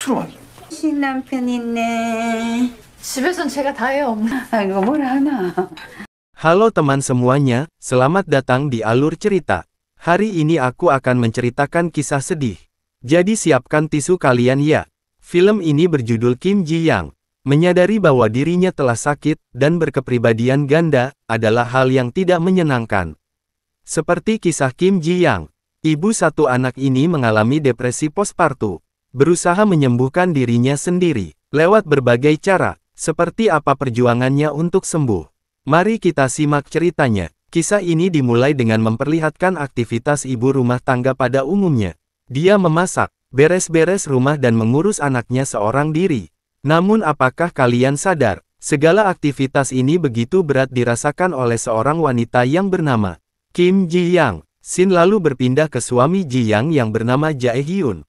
들어만. 신남편 있네. 집에선 제가 다 해요, 엄마. 아이고 뭘 하나. Halo teman semuanya, selamat datang di Alur Cerita. Hari ini aku akan menceritakan kisah sedih. Jadi siapkan tisu kalian ya. Film ini berjudul Kim Ji Young. Menyadari bahwa dirinya telah sakit dan berkepribadian ganda adalah hal yang tidak menyenangkan. Seperti kisah Kim Ji Young, ibu satu anak ini mengalami depresi postpartum. Berusaha menyembuhkan dirinya sendiri lewat berbagai cara. Seperti apa perjuangannya untuk sembuh? Mari kita simak ceritanya. Kisah ini dimulai dengan memperlihatkan aktivitas ibu rumah tangga pada umumnya. Dia memasak, beres-beres rumah dan mengurus anaknya seorang diri. Namun apakah kalian sadar, segala aktivitas ini begitu berat dirasakan oleh seorang wanita yang bernama Kim Ji Young. Sin lalu berpindah ke suami Ji Young yang bernama Jae Hyun.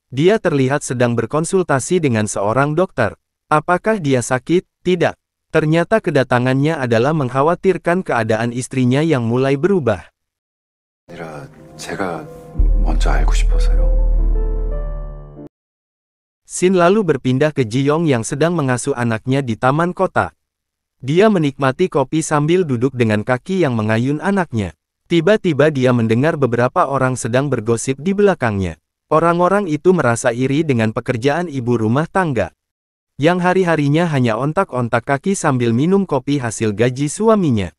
Dia terlihat sedang berkonsultasi dengan seorang dokter. Apakah dia sakit? Tidak. Ternyata kedatangannya adalah mengkhawatirkan keadaan istrinya yang mulai berubah. 아니라 제가 먼저 알고 싶어서요. Sin lalu berpindah ke Ji Young yang sedang mengasuh anaknya di taman kota. Dia menikmati kopi sambil duduk dengan kaki yang mengayun anaknya. Tiba-tiba dia mendengar beberapa orang sedang bergosip di belakangnya. Orang-orang itu merasa iri dengan pekerjaan ibu rumah tangga, yang hari-harinya hanya ontak-ontak kaki sambil minum kopi hasil gaji suaminya.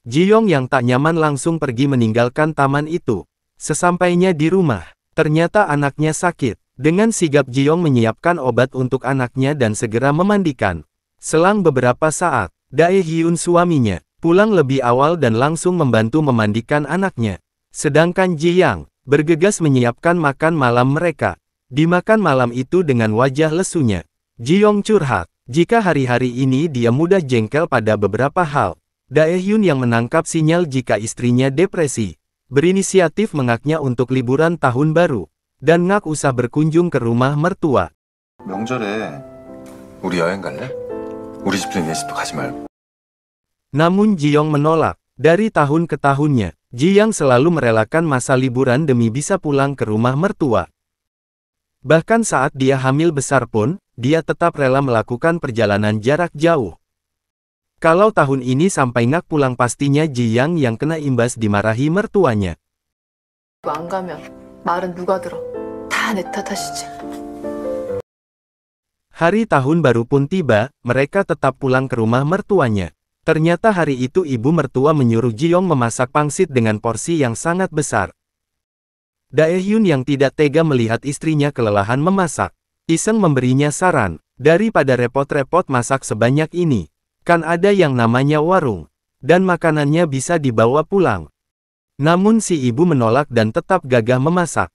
Ji Young yang tak nyaman langsung pergi meninggalkan taman itu. Sesampainya di rumah, ternyata anaknya sakit. Dengan sigap Ji Young menyiapkan obat untuk anaknya dan segera memandikan. Selang beberapa saat, Dae Hyun suaminya pulang lebih awal dan langsung membantu memandikan anaknya. Sedangkan Ji Young bergegas menyiapkan makan malam mereka. Dimakan malam itu dengan wajah lesunya, Ji Young curhat, jika hari-hari ini dia mudah jengkel pada beberapa hal. Dae Hyun yang menangkap sinyal jika istrinya depresi, berinisiatif mengajaknya untuk liburan tahun baru, dan ngak usah berkunjung ke rumah mertua. 명절에 우리 여행 갈래? 우리 집 중에 내 집도 가지 말고. Namun Ji Young menolak. Dari tahun ke tahunnya, Ji Young selalu merelakan masa liburan demi bisa pulang ke rumah mertua. Bahkan saat dia hamil besar pun, dia tetap rela melakukan perjalanan jarak jauh. Kalau tahun ini sampai ngak pulang pastinya Ji Young yang kena imbas dimarahi mertuanya. 안 가면 말은 누가 들어? 다 내 탓하시지. Hari tahun baru pun tiba, mereka tetap pulang ke rumah mertuanya. Ternyata hari itu ibu mertua menyuruh Ji Young memasak pangsit dengan porsi yang sangat besar. Dae Hyun yang tidak tega melihat istrinya kelelahan memasak, iseng memberinya saran, daripada repot-repot masak sebanyak ini, kan ada yang namanya warung, dan makanannya bisa dibawa pulang. Namun si ibu menolak dan tetap gagah memasak.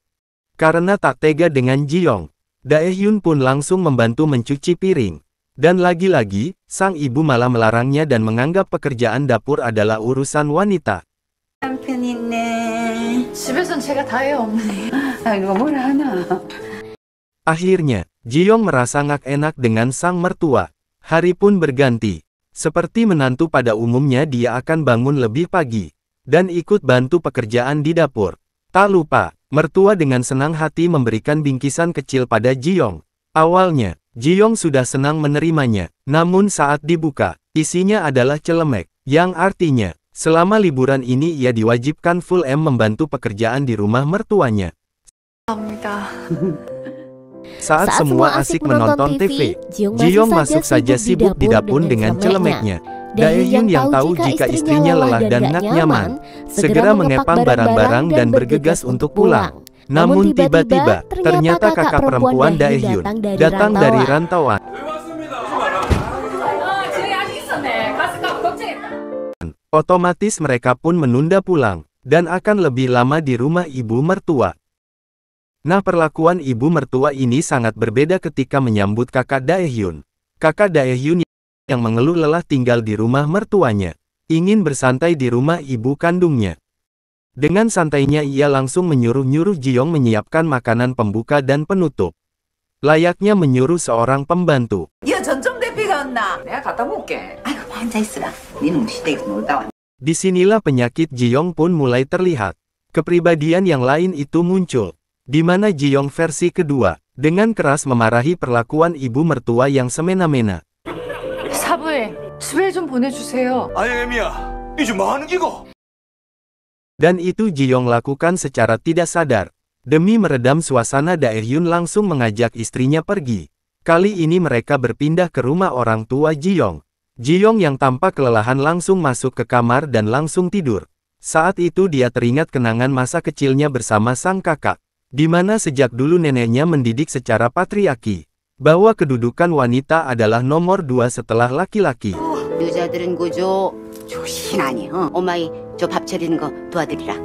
Karena tak tega dengan Ji Young, Dae Hyun pun langsung membantu mencuci piring. Dan lagi-lagi, sang ibu malah melarangnya dan menganggap pekerjaan dapur adalah urusan wanita. 남편 있네. 집에선 제가 다 해요, 어머니. 아이고 뭘 하나. Akhirnya, Ji Young merasa ngak enak dengan sang mertua. Hari pun berganti. Seperti menantu pada umumnya dia akan bangun lebih pagi, dan ikut bantu pekerjaan di dapur. Tak lupa, mertua dengan senang hati memberikan bingkisan kecil pada Ji Young. Awalnya, Ji Young sudah senang menerimanya, namun saat dibuka, isinya adalah celemek, yang artinya, selama liburan ini ia diwajibkan full membantu pekerjaan di rumah mertuanya. Saat semua asik menonton TV, Ji Young masuk saja sibuk di dapur dengan celemeknya. Dae Hyun yang tahu jika istrinya lelah dan ngak nyaman, segera mengepang barang-barang dan bergegas untuk pulang. Namun tiba-tiba, ternyata kakak perempuan Dae Hyun datang dari rantauan. Otomatis mereka pun menunda pulang, dan akan lebih lama di rumah ibu mertua. Nah, perlakuan ibu mertua ini sangat berbeda ketika menyambut kakak Dae Hyun. Kakak Dae Hyun yang mengeluh lelah tinggal di rumah mertuanya, ingin bersantai di rumah ibu kandungnya. Dengan santainya ia langsung menyuruh-nyuruh Ji Young menyiapkan makanan pembuka dan penutup. Layaknya menyuruh seorang pembantu. Disinilah penyakit Ji Young pun mulai terlihat. Kepribadian yang lain itu muncul, di mana Ji-yong versi kedua, dengan keras memarahi perlakuan ibu mertua yang semena-mena. 사부에 집에 좀 보내주세요. 아니 애미야 이제 뭐 하는 기고? Dan itu Ji-yong lakukan secara tidak sadar. Demi meredam suasana, Dae-hyun langsung mengajak istrinya pergi. Kali ini mereka berpindah ke rumah orang tua Ji-yong. Ji-yong yang tampak kelelahan langsung masuk ke kamar dan langsung tidur. Saat itu dia teringat kenangan masa kecilnya bersama sang kakak, di mana sejak dulu neneknya mendidik secara patriarki, bahwa kedudukan wanita adalah nomor 2 setelah laki-laki. 여자들은 고조 조신하니 엄마이 저 밥 차리는 거 도와드리라.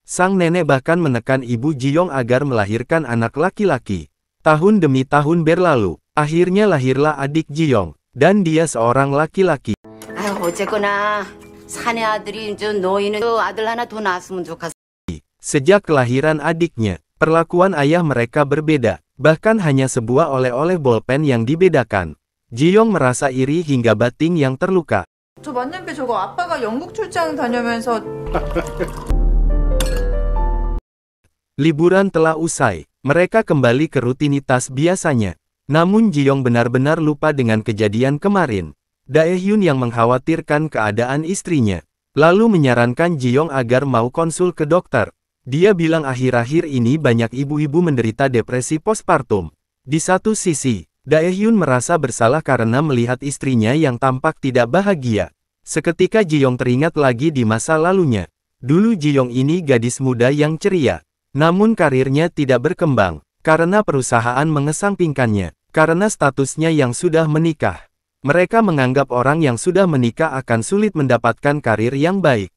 Sang nenek bahkan menekan ibu Ji-yong agar melahirkan anak laki-laki. Tahun demi tahun berlalu, akhirnya lahirlah adik Ji-yong, dan dia seorang laki-laki. 아유 어쨌거나 사내 아들이 저 너희는 아들 하나 더 낳았으면 좋겠어. Sejak kelahiran adiknya, perlakuan ayah mereka berbeda, bahkan hanya sebuah oleh-oleh bolpen yang dibedakan. Ji-yong merasa iri hingga batin yang terluka. 저 만년배 저거 아빠가 영국 출장 다녀면서 Liburan telah usai, mereka kembali ke rutinitas biasanya. Namun Ji-yong benar-benar lupa dengan kejadian kemarin. Dae-hyun yang mengkhawatirkan keadaan istrinya, lalu menyarankan Ji-yong agar mau konsul ke dokter. Dia bilang akhir-akhir ini banyak ibu-ibu menderita depresi postpartum. Di satu sisi, Dae-hyun merasa bersalah karena melihat istrinya yang tampak tidak bahagia. Seketika Ji-yong teringat lagi di masa lalunya. Dulu Ji-yong ini gadis muda yang ceria. Namun karirnya tidak berkembang, karena perusahaan mengesampingkannya, karena statusnya yang sudah menikah. Mereka menganggap orang yang sudah menikah akan sulit mendapatkan karir yang baik.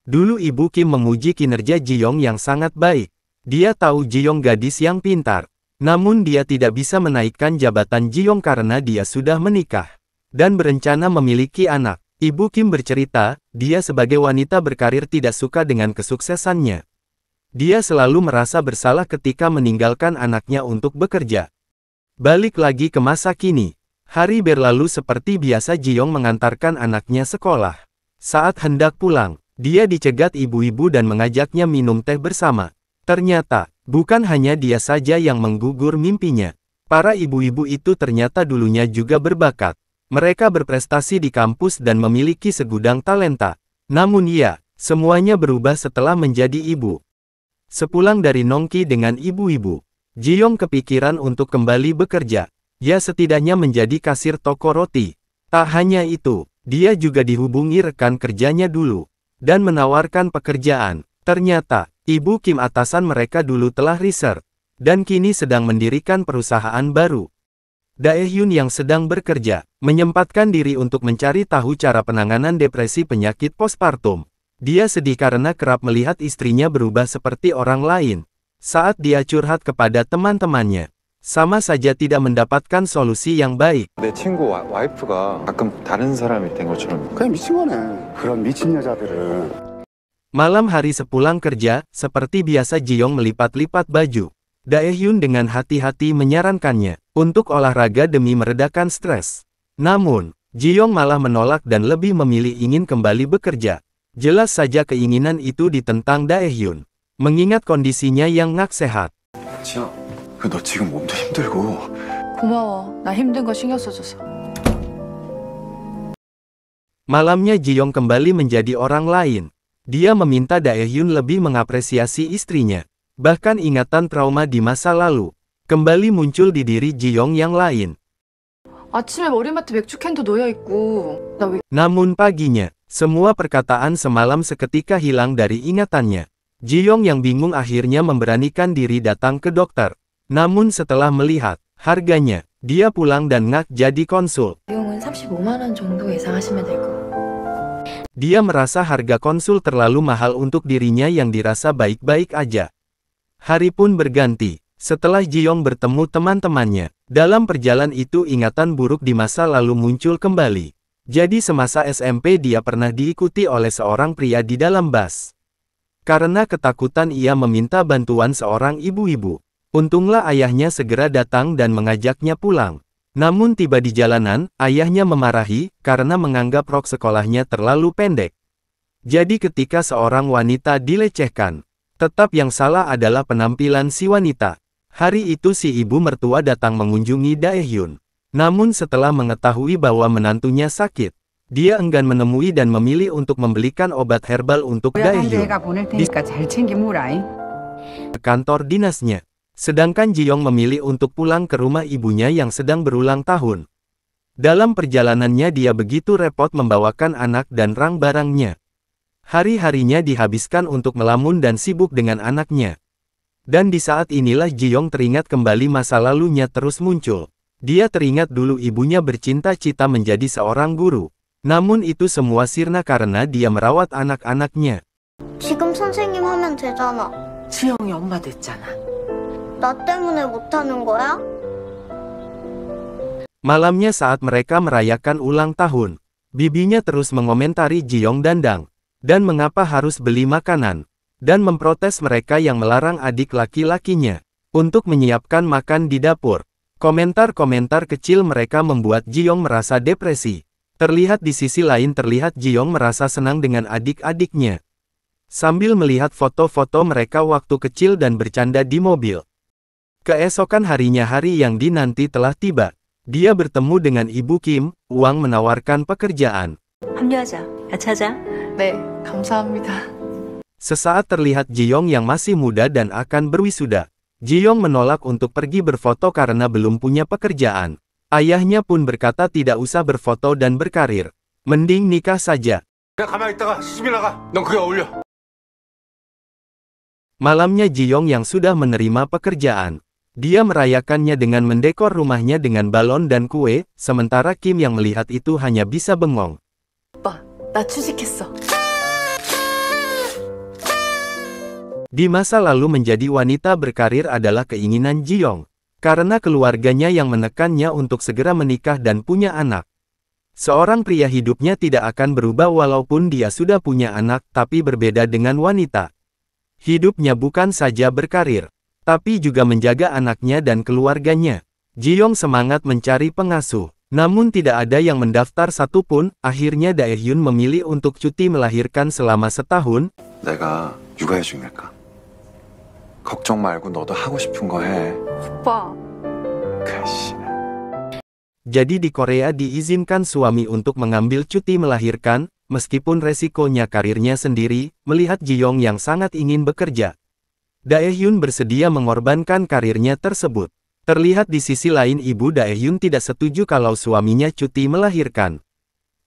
Dulu Ibu Kim memuji kinerja Ji-yong yang sangat baik. Dia tahu Ji-yong gadis yang pintar. Namun dia tidak bisa menaikkan jabatan Ji-yong karena dia sudah menikah dan berencana memiliki anak. Ibu Kim bercerita, dia sebagai wanita berkarir tidak suka dengan kesuksesannya. Dia selalu merasa bersalah ketika meninggalkan anaknya untuk bekerja. Balik lagi ke masa kini. Hari berlalu seperti biasa. Ji-yong mengantarkan anaknya sekolah. Saat hendak pulang, dia dicegat ibu-ibu dan mengajaknya minum teh bersama. Ternyata, bukan hanya dia saja yang menggugur mimpinya. Para ibu-ibu itu ternyata dulunya juga berbakat. Mereka berprestasi di kampus dan memiliki segudang talenta. Namun ya, semuanya berubah setelah menjadi ibu. Sepulang dari nongki dengan ibu-ibu, Ji-yong kepikiran untuk kembali bekerja. Ya setidaknya menjadi kasir toko roti. Tak hanya itu, dia juga dihubungi rekan kerjanya dulu, dan menawarkan pekerjaan. Ternyata, Ibu Kim atasan mereka dulu telah riset, dan kini sedang mendirikan perusahaan baru. Dae-hyun yang sedang bekerja, menyempatkan diri untuk mencari tahu cara penanganan depresi penyakit postpartum. Dia sedih karena kerap melihat istrinya berubah seperti orang lain. Saat dia curhat kepada teman-temannya, sama saja tidak mendapatkan solusi yang baik. 내 친구 와이프가 가끔 다른 사람이 된 것처럼. 그냥 미친 거네. 그런 미친 여자들은. Malam hari sepulang kerja, seperti biasa Ji-yong melipat-lipat baju. Dae-hyun dengan hati-hati menyarankannya untuk olahraga demi meredakan stres. Namun, Ji-yong malah menolak dan lebih memilih ingin kembali bekerja. Jelas saja keinginan itu ditentang Dae-hyun, mengingat kondisinya yang nggak sehat. 지영, 너 지금 몸도 힘들고. 고마워. 나 힘든 거 신경 써줘서. Malamnya Ji-yong kembali menjadi orang lain. Dia meminta Dae-hyun lebih mengapresiasi istrinya. Bahkan ingatan trauma di masa lalu kembali muncul di diri Ji-yong yang lain. 아침에 머리맡에 맥주캔도 놓여있고 나 왜... Namun paginya, semua perkataan semalam seketika hilang dari ingatannya. Ji-yong yang bingung akhirnya memberanikan diri datang ke dokter. Namun setelah melihat harganya, dia pulang dan ngak jadi konsul. 비용은 35만 원 정도 예상하시면 되고. Dia merasa harga konsul terlalu mahal untuk dirinya yang dirasa baik-baik aja. Hari pun berganti. Setelah Ji-yong bertemu teman-temannya, dalam perjalanan itu ingatan buruk di masa lalu muncul kembali. Jadi semasa SMP dia pernah diikuti oleh seorang pria di dalam bus. Karena ketakutan ia meminta bantuan seorang ibu-ibu. Untunglah ayahnya segera datang dan mengajaknya pulang. Namun tiba di jalanan, ayahnya memarahi karena menganggap rok sekolahnya terlalu pendek. Jadi ketika seorang wanita dilecehkan, tetap yang salah adalah penampilan si wanita. Hari itu si ibu mertua datang mengunjungi Daehyun. Namun setelah mengetahui bahwa menantunya sakit, dia enggan menemui dan memilih untuk membelikan obat herbal untuk Daehyun ke kantor dinasnya. Sedangkan Ji-young memilih untuk pulang ke rumah ibunya yang sedang berulang tahun. Dalam perjalanannya dia begitu repot membawakan anak dan barang-barangnya. Hari-harinya dihabiskan untuk melamun dan sibuk dengan anaknya. Dan di saat inilah Ji-young teringat kembali masa lalunya terus muncul. Dia teringat dulu ibunya bercita-cita menjadi seorang guru. Namun itu semua sirna karena dia merawat anak-anaknya. 지금 선생님 하면 되잖아. 지영이 엄마 됐잖아. 나 때문에 못하는 거야? Malamnya saat mereka merayakan ulang tahun, bibinya terus mengomentari Ji-young dandang, dan mengapa harus beli makanan, dan memprotes mereka yang melarang adik laki-lakinya untuk menyiapkan makan di dapur. Komentar-komentar kecil mereka membuat Ji-young merasa depresi. Terlihat di sisi lain terlihat Ji-young merasa senang dengan adik-adiknya. Sambil melihat foto-foto mereka waktu kecil dan bercanda di mobil. Keesokan harinya hari yang dinanti telah tiba. Dia bertemu dengan Ibu Kim. Wang menawarkan pekerjaan. 합류하자. 같이 하자. 네, 감사합니다. Sesaat terlihat Ji-young yang masih muda dan akan berwisuda. Ji-young menolak untuk pergi berfoto karena belum punya pekerjaan. Ayahnya pun berkata tidak usah berfoto dan berkarir. Mending nikah saja. 그냥 가만히 있다가 시집이 나가. 넌 그게 어울려. Malamnya Ji-young yang sudah menerima pekerjaan. Dia merayakannya dengan mendekor rumahnya dengan balon dan kue, sementara Kim yang melihat itu hanya bisa bengong. 오빠, 나 취직했어. Di masa lalu menjadi wanita berkarir adalah keinginan Ji-young. Karena keluarganya yang menekannya untuk segera menikah dan punya anak. Seorang pria hidupnya tidak akan berubah walaupun dia sudah punya anak, tapi berbeda dengan wanita. Hidupnya bukan saja berkarir, tapi juga menjaga anaknya dan keluarganya. Ji-young semangat mencari pengasuh, namun tidak ada yang mendaftar satupun. Akhirnya Daehyun memilih untuk cuti melahirkan selama setahun. 내가 육아해 줄까? 걱정 말고 너도 하고 싶은 거 해. 오빠, 그씨. Jadi di Korea diizinkan suami untuk mengambil cuti melahirkan, meskipun resikonya karirnya sendiri. Melihat Ji-young yang sangat ingin bekerja, Daehyun bersedia mengorbankan karirnya tersebut. Terlihat di sisi lain ibu Daehyun tidak setuju kalau suaminya cuti melahirkan.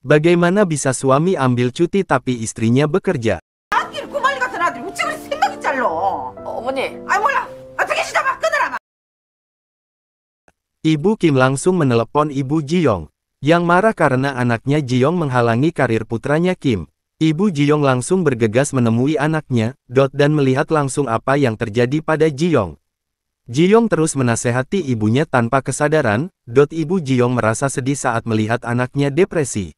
Bagaimana bisa suami ambil cuti tapi istrinya bekerja? 어머니. Ibu Kim langsung menelepon ibu Ji-young, yang marah karena anaknya Ji-young menghalangi karir putranya Kim. Ibu Ji-young langsung bergegas menemui anaknya, dan melihat langsung apa yang terjadi pada Ji-young. Ji-young terus menasehati ibunya tanpa kesadaran. Ibu Ji-young merasa sedih saat melihat anaknya depresi,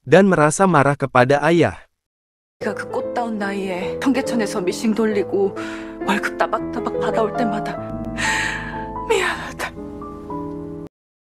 dan merasa marah kepada ayah. 네가 그 꽃다운 나이에 청계천에서 미싱 돌리고 월급 따박따박 받아올 때마다 미안하다.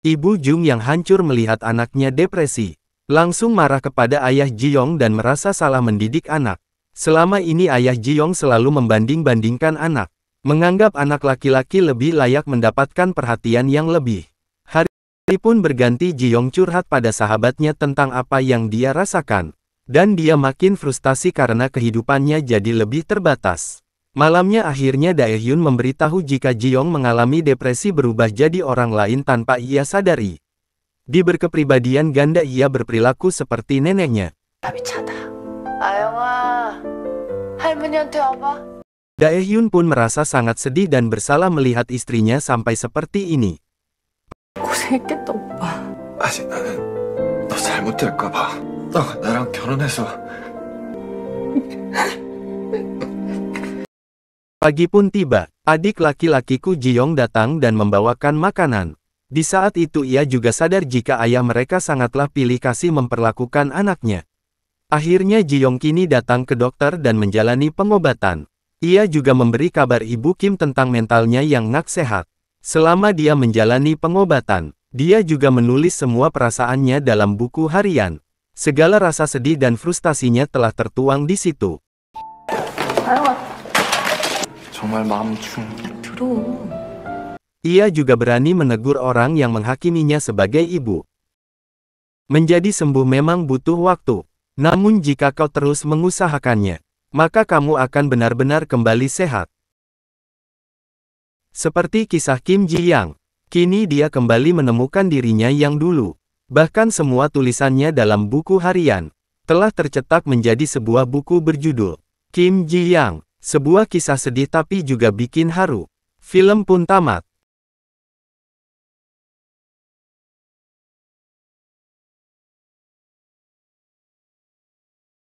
Ibu Jung yang hancur melihat anaknya depresi, langsung marah kepada ayah Ji-young dan merasa salah mendidik anak. Selama ini ayah Ji-young selalu membanding-bandingkan anak, menganggap anak laki-laki lebih layak mendapatkan perhatian yang lebih. Hari pun berganti Ji-young curhat pada sahabatnya tentang apa yang dia rasakan. Dan dia makin frustasi karena kehidupannya jadi lebih terbatas. Malamnya akhirnya Daehyun memberitahu jika Ji-young mengalami depresi berubah jadi orang lain tanpa ia sadari. Di berkepribadian ganda ia berperilaku seperti neneknya. 미쳤다. 아영아, 할머니한테 와봐. Daehyun pun merasa sangat sedih dan bersalah melihat istrinya sampai seperti ini. 고생했겠다, 오빠. 아직 나는 너 잘못될까 봐. 너가 나랑 결혼해서. Pagi pun tiba, adik laki-lakiku Ji-young datang dan membawakan makanan. Di saat itu ia juga sadar jika ayah mereka sangatlah pilih kasih memperlakukan anaknya. Akhirnya Ji-young kini datang ke dokter dan menjalani pengobatan. Ia juga memberi kabar Ibu Kim tentang mentalnya yang ngak sehat. Selama dia menjalani pengobatan, dia juga menulis semua perasaannya dalam buku harian. Segala rasa sedih dan frustasinya telah tertuang di situ. 정말 마음 중. 들어. Ia juga berani menegur orang yang menghakiminya sebagai ibu. Menjadi sembuh memang butuh waktu. Namun jika kau terus mengusahakannya, maka kamu akan benar-benar kembali sehat. Seperti kisah Kim Ji Yang, kini dia kembali menemukan dirinya yang dulu. Bahkan semua tulisannya dalam buku harian telah tercetak menjadi sebuah buku berjudul Kim Ji Yang, sebuah kisah sedih tapi juga bikin haru. Film pun tamat.